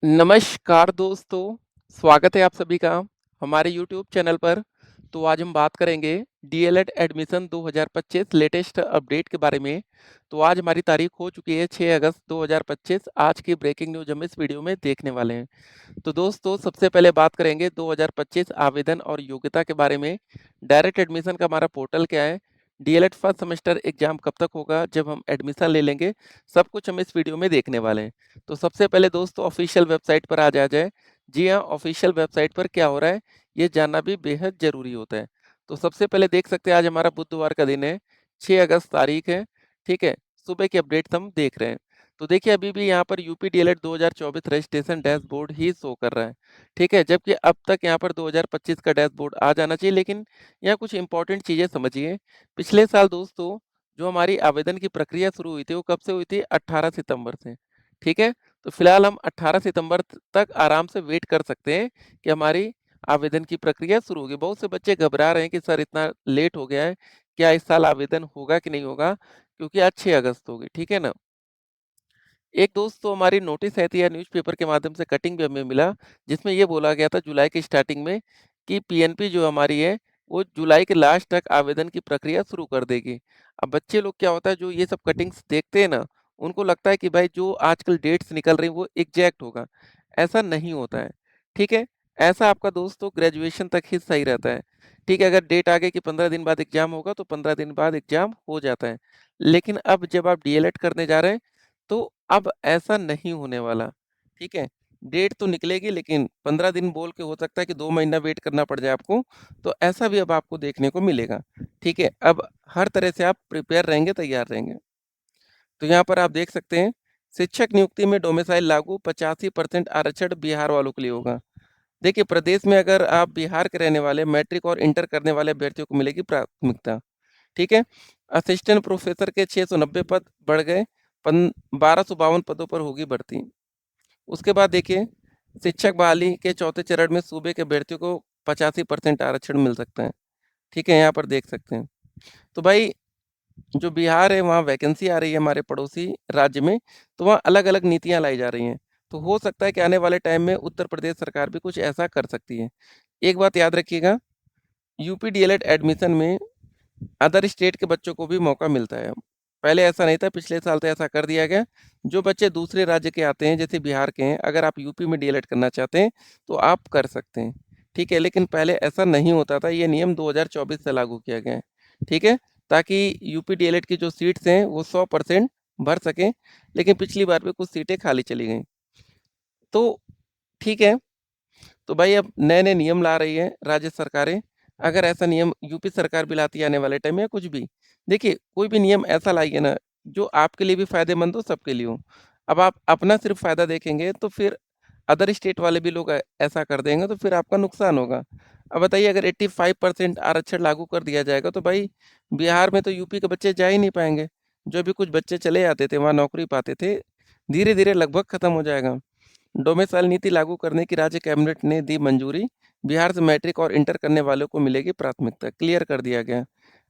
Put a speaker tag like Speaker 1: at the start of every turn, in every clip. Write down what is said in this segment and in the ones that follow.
Speaker 1: नमस्कार दोस्तों, स्वागत है आप सभी का हमारे यूट्यूब चैनल पर। तो आज हम बात करेंगे डीएलएड एडमिशन 2025 लेटेस्ट अपडेट के बारे में। तो आज हमारी तारीख हो चुकी है 6 अगस्त 2025। आज की ब्रेकिंग न्यूज़ हम इस वीडियो में देखने वाले हैं। तो दोस्तों सबसे पहले बात करेंगे 2025 आवेदन और योग्यता के बारे में। डायरेक्ट एडमिशन का हमारा पोर्टल क्या है, डीएलएड फर्स्ट सेमेस्टर एग्जाम कब तक होगा, जब हम एडमिशन ले लेंगे, सब कुछ हम इस वीडियो में देखने वाले हैं। तो सबसे पहले दोस्तों ऑफिशियल वेबसाइट पर आ जाया जाए। जी हाँ, ऑफिशियल वेबसाइट पर क्या हो रहा है ये जानना भी बेहद ज़रूरी होता है। तो सबसे पहले देख सकते हैं आज हमारा बुधवार का दिन है, 6 अगस्त तारीख है, ठीक है? सुबह की अपडेट्स हम देख रहे हैं। तो देखिए अभी भी यहाँ पर यूपी डीएलएड 2024 रजिस्ट्रेशन डैशबोर्ड ही शो कर रहा है, ठीक है? जबकि अब तक यहाँ पर 2025 का डैशबोर्ड आ जाना चाहिए, लेकिन यहाँ कुछ इंपॉर्टेंट चीज़ें समझिए। पिछले साल दोस्तों जो हमारी आवेदन की प्रक्रिया शुरू हुई थी वो कब से हुई थी? 18 सितंबर से, ठीक है? तो फिलहाल हम 18 सितंबर तक आराम से वेट कर सकते हैं कि हमारी आवेदन की प्रक्रिया शुरू होगी। बहुत से बच्चे घबरा रहे हैं कि सर इतना लेट हो गया है, क्या इस साल आवेदन होगा कि नहीं होगा? क्योंकि आज 6 अगस्त होगी, ठीक है ना? एक दोस्त तो हमारी नोटिस आई थी या न्यूज़पेपर के माध्यम से कटिंग भी हमें मिला, जिसमें ये बोला गया था जुलाई की स्टार्टिंग में कि पीएनपी जो हमारी है, वो जुलाई के लास्ट तक आवेदन की प्रक्रिया शुरू कर देगी। अब बच्चे लोग क्या होता है जो ये सब कटिंग्स देखते हैं ना, उनको लगता है कि भाई जो आजकल डेट्स निकल रही हैं वो एग्जैक्ट होगा। ऐसा नहीं होता है, ठीक है? ऐसा आपका दोस्त तो ग्रेजुएशन तक ही सही रहता है, ठीक है? अगर डेट आ गई कि 15 दिन बाद एग्ज़ाम होगा तो 15 दिन बाद एग्ज़ाम हो जाता है। लेकिन अब जब आप डीएलएड करने जा रहे हैं तो अब ऐसा नहीं होने वाला, ठीक है? डेट तो निकलेगी लेकिन 15 दिन बोल के हो सकता है कि 2 महीना वेट करना पड़ जाए आपको, तो ऐसा भी अब आपको देखने को मिलेगा, ठीक है? अब हर तरह से आप प्रिपेयर रहेंगे, तैयार रहेंगे। तो यहाँ पर आप देख सकते हैं, शिक्षक नियुक्ति में डोमिसाइल लागू 85% आरक्षण बिहार वालों के लिए होगा। देखिए, प्रदेश में अगर आप बिहार के रहने वाले मैट्रिक और इंटर करने वाले अभ्यर्थियों को मिलेगी प्राथमिकता, ठीक है? असिस्टेंट प्रोफ़ेसर के 690 पद बढ़ गए, पन 1252 पदों पर होगी भर्ती। उसके बाद देखिए, शिक्षक बहाली के चौथे चरण में सूबे के अभ्यर्थियों को 85% आरक्षण मिल सकता है, ठीक है? यहाँ पर देख सकते हैं। तो भाई जो बिहार है वहाँ वैकेंसी आ रही है हमारे पड़ोसी राज्य में, तो वहाँ अलग-अलग नीतियाँ लाई जा रही हैं। तो हो सकता है कि आने वाले टाइम में उत्तर प्रदेश सरकार भी कुछ ऐसा कर सकती है। एक बात याद रखिएगा, यूपी डीएलएड एडमिशन में अदर स्टेट के बच्चों को भी मौका मिलता है। पहले ऐसा नहीं था, पिछले साल तो ऐसा कर दिया गया। जो बच्चे दूसरे राज्य के आते हैं, जैसे बिहार के हैं, अगर आप यूपी में डीएलएड करना चाहते हैं, तो आप कर सकते हैं, ठीक है? लेकिन पहले ऐसा नहीं होता था, ये नियम 2024 से लागू किया गया है, ठीक है? ताकि यूपी डीएलएड की जो सीट्स हैं, वो 100% भर सकें, लेकिन पिछली बार भी कुछ सीटें खाली चली गईं। तो ठीक है, तो भाई अब नए-नए नियम ला रही है राज्य सरकारें। अगर ऐसा नियम यूपी सरकार भी लाती है आने वाले टाइम में या कुछ भी, देखिए कोई भी नियम ऐसा लाइए ना जो आपके लिए भी फ़ायदेमंद हो, सबके लिए हो। अब आप अपना सिर्फ़ फ़ायदा देखेंगे तो फिर अदर स्टेट वाले भी लोग ऐसा कर देंगे तो फिर आपका नुकसान होगा। अब बताइए अगर 85% आरक्षण लागू कर दिया जाएगा तो भाई बिहार में तो यूपी के बच्चे जा ही नहीं पाएँगे। जो भी कुछ बच्चे चले आते थे, वहाँ नौकरी पाते थे, धीरे-धीरे लगभग खत्म हो जाएगा। डोमिसाइल नीति लागू करने की राज्य कैबिनेट ने दी मंजूरी। बिहार से मैट्रिक और इंटर करने वालों को मिलेगी प्राथमिकता, क्लियर कर दिया गया।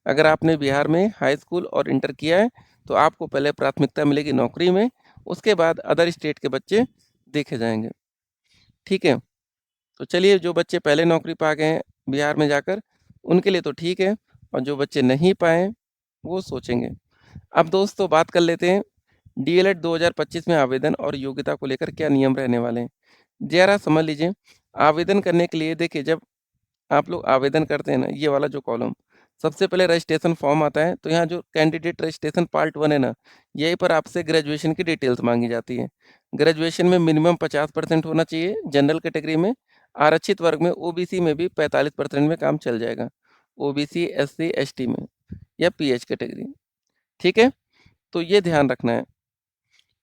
Speaker 1: अगर आपने बिहार में हाई स्कूल और इंटर किया है, तो आपको पहले प्राथमिकता मिलेगी नौकरी में, उसके बाद अदर स्टेट के बच्चे देखे जाएँगे, ठीक है? तो चलिए जो बच्चे पहले नौकरी पा गए हैं बिहार में जाकर, उनके लिए तो ठीक है और जो बच्चे नहीं पाए, वो सोचेंगे। अब दोस्तों बात कर लेते हैं डीएलएड 2025 में आवेदन और योग्यता को लेकर क्या नियम रहने वाले हैं। ज़रा समझ लीजिए, आवेदन करने के लिए देखिए जब आप लोग आवेदन करते हैं ना, ये वाला जो कॉलम, सबसे पहले रजिस्ट्रेशन फॉर्म आता है, तो यहाँ जो कैंडिडेट रजिस्ट्रेशन पार्ट 1 है ना, यहीं पर आपसे ग्रेजुएशन की डिटेल्स माँगी जाती है। ग्रेजुएशन में मिनिमम 50% होना चाहिए जनरल कैटेगरी में, आरक्षित वर्ग में ओबीसी में भी 45% में काम चल जाएगा। ओबीसी, एससी, एसटी में या पीएच कैटेगरी, ठीक है? तो ये ध्यान रखना है।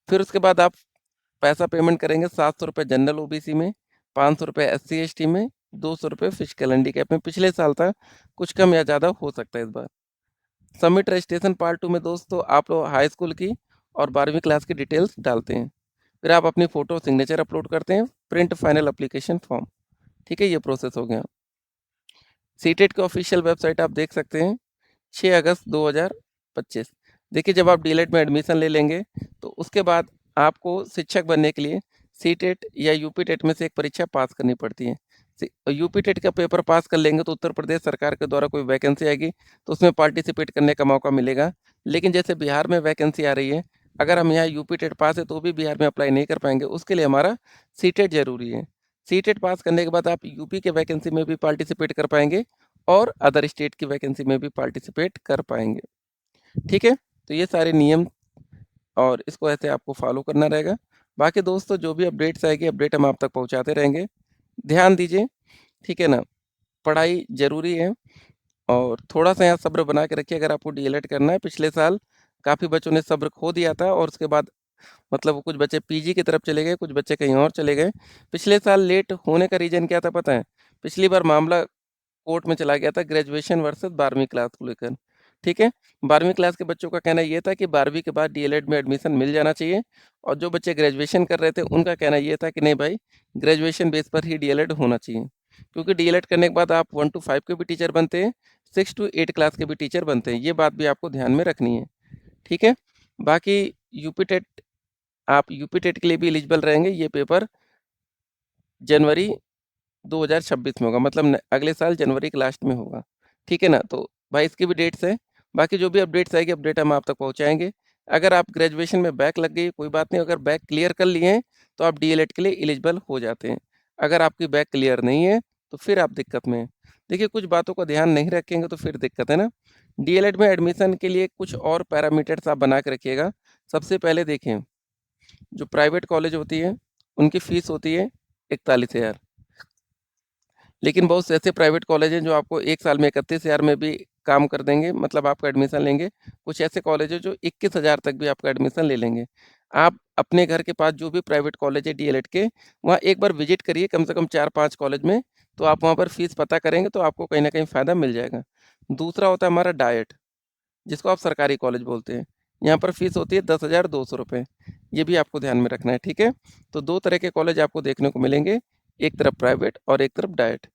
Speaker 1: फिर उसके बाद आप पैसा पेमेंट करेंगे ₹700 जनरल ओबीसी में, ₹500 एससी एसटी में, ₹200 फिजिकल हैंडीकैप में। पिछले साल था, कुछ कम या ज़्यादा हो सकता है इस बार। सबमिट रजिस्ट्रेशन पार्ट 2 में दोस्तों आप लोग हाई स्कूल की और 12वीं क्लास की डिटेल्स डालते हैं। फिर आप अपनी फ़ोटो सिग्नेचर अपलोड करते हैं, प्रिंट फाइनल एप्लीकेशन फॉर्म। ठीक है, ये प्रोसेस हो गया। सीटेट की ऑफिशियल वेबसाइट आप देख सकते हैं, 6 अगस्त 2025। देखिए जब आप डीएलएड में एडमिशन ले लेंगे, तो उसके बाद आपको शिक्षक बनने के लिए सीटेट या यूपी टेट में से एक परीक्षा पास करनी पड़ती है। यूपी टेट का पेपर पास कर लेंगे तो उत्तर प्रदेश सरकार के द्वारा कोई वैकेंसी आएगी तो उसमें पार्टिसिपेट करने का मौका मिलेगा। लेकिन जैसे बिहार में वैकेंसी आ रही है, अगर हम यहाँ यूपी टेट पास है तो भी बिहार में अप्लाई नहीं कर पाएंगे, उसके लिए हमारा सीटेट जरूरी है। सीटेट पास करने के बाद आप यूपी के वैकेंसी में भी पार्टिसिपेट कर पाएंगे और अदर स्टेट की वैकेंसी में भी पार्टिसिपेट कर पाएंगे। ठीक है, तो ये सारे नियम और इसको ऐसे आपको फॉलो करना रहेगा। बाकी दोस्तों जो भी अपडेट्स आएगी अपडेट हम आप तक पहुंचाते रहेंगे। ध्यान दीजिए, ठीक है ना, पढ़ाई ज़रूरी है और थोड़ा-सा यहाँ सब्र बना के रखिए अगर आपको डीएलएड करना है। पिछले साल काफ़ी बच्चों ने सब्र खो दिया था और उसके बाद मतलब कुछ बच्चे पीजी की तरफ चले गए, कुछ बच्चे कहीं और चले गए। पिछले साल लेट होने का रीज़न क्या था पता है? पिछली बार मामला कोर्ट में चला गया था ग्रेजुएशन वर्सेस 12वीं क्लास को लेकर। ठीक है? 12वीं क्लास के बच्चों का कहना ये था कि 12वीं के बाद डीएलएड में एडमिशन मिल जाना चाहिए और जो बच्चे ग्रेजुएशन कर रहे थे उनका कहना ये था कि नहीं भाई, ग्रेजुएशन बेस पर ही डीएलएड होना चाहिए। क्योंकि डीएलएड करने के बाद आप 1 टू 5 के भी टीचर बनते हैं, 6 टू 8 क्लास के भी टीचर बनते हैं। ये बात भी आपको ध्यान में रखनी है। ठीक है? बाकी यूपी टेट आप यूपी टेट के लिए भी एलिजिबल रहेंगे। ये पेपर जनवरी 2026 में होगा, मतलब अगले साल जनवरी के लास्ट में होगा। ठीक है ना, तो भाई इसकी भी डेट्स है। बाकी जो भी अपडेट्स आएगी अपडेट हम आप तक पहुंचाएंगे। अगर आप ग्रेजुएशन में बैक लग गई कोई बात नहीं, अगर बैक क्लियर कर लिए हैं तो आप डीएलएड के लिए एलिजिबल हो जाते हैं। अगर आपकी बैक क्लियर नहीं है तो फिर आप दिक्कत में हैं। देखिए कुछ बातों का ध्यान नहीं रखेंगे तो फिर दिक्कत है ना। डीएलएड में एडमिशन के लिए कुछ और पैरामीटर्स आप बना के रखिएगा। सबसे पहले देखें, जो प्राइवेट कॉलेज होती है उनकी फीस होती है 41,000। लेकिन बहुत से ऐसे प्राइवेट कॉलेज हैं जो आपको 1 साल में 31,000 में भी काम कर देंगे, मतलब आपका एडमिशन लेंगे। कुछ ऐसे कॉलेज हैं जो 21,000 तक भी आपका एडमिशन ले लेंगे। आप अपने घर के पास जो भी प्राइवेट कॉलेज है डीएलएड के, वहाँ एक बार विजिट करिए कम से कम 4-5 कॉलेज में, तो आप वहाँ पर फीस पता करेंगे तो आपको कहीं न कहीं फ़ायदा मिल जाएगा। दूसरा होता है हमारा डाइट, जिसको आप सरकारी कॉलेज बोलते हैं। यहाँ पर फीस होती है 10,200 रुपये। ये भी आपको ध्यान में रखना है, ठीक है? तो 2 तरह के कॉलेज आपको देखने को मिलेंगे, एक तरफ प्राइवेट और एक तरफ डाइट।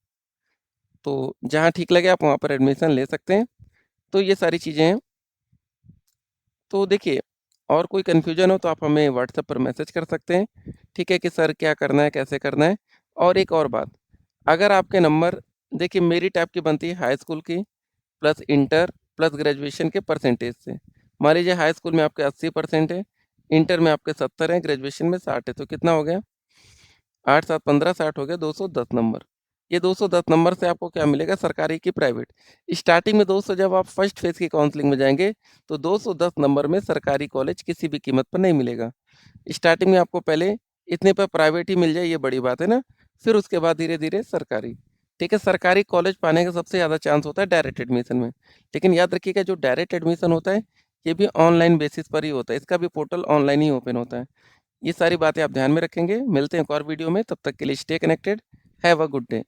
Speaker 1: तो जहाँ ठीक लगे आप वहाँ पर एडमिशन ले सकते हैं। तो ये सारी चीज़ें हैं। तो देखिए, और कोई कन्फ्यूजन हो तो आप हमें व्हाट्सएप पर मैसेज कर सकते हैं, ठीक है, कि सर क्या करना है, कैसे करना है। और एक और बात, अगर आपके नंबर, देखिए मेरी टाइप की बनती है हाई स्कूल की प्लस इंटर प्लस ग्रेजुएशन के परसेंटेज से। मान लीजिए हाई स्कूल में आपके 80% है, इंटर में आपके 70 हैं, ग्रेजुएशन में 60 है, तो कितना हो गया? 8 7 15 60 हो गया 210 नंबर। ये 210 नंबर से आपको क्या मिलेगा? सरकारी की प्राइवेट। स्टार्टिंग में दोस्तों जब आप फर्स्ट फेज़ की काउंसलिंग में जाएँगे, तो 210 नंबर में सरकारी कॉलेज किसी भी कीमत पर नहीं मिलेगा। स्टार्टिंग में आपको पहले इतने पर प्राइवेट ही मिल जाए, ये बड़ी बात है ना, फिर उसके बाद धीरे-धीरे सरकारी। ठीक है, सरकारी कॉलेज पाने का सबसे ज़्यादा चांस होता है डायरेक्ट एडमिशन में। लेकिन याद रखिएगा जो डायरेक्ट एडमिशन होता है, ये भी ऑनलाइन बेसिस पर ही होता है, इसका भी पोर्टल ऑनलाइन ही ओपन होता है। ये सारी बातें आप ध्यान में रखेंगे। मिलते हैं एक और वीडियो में, तब तक के लिए stay connected. Have a good day.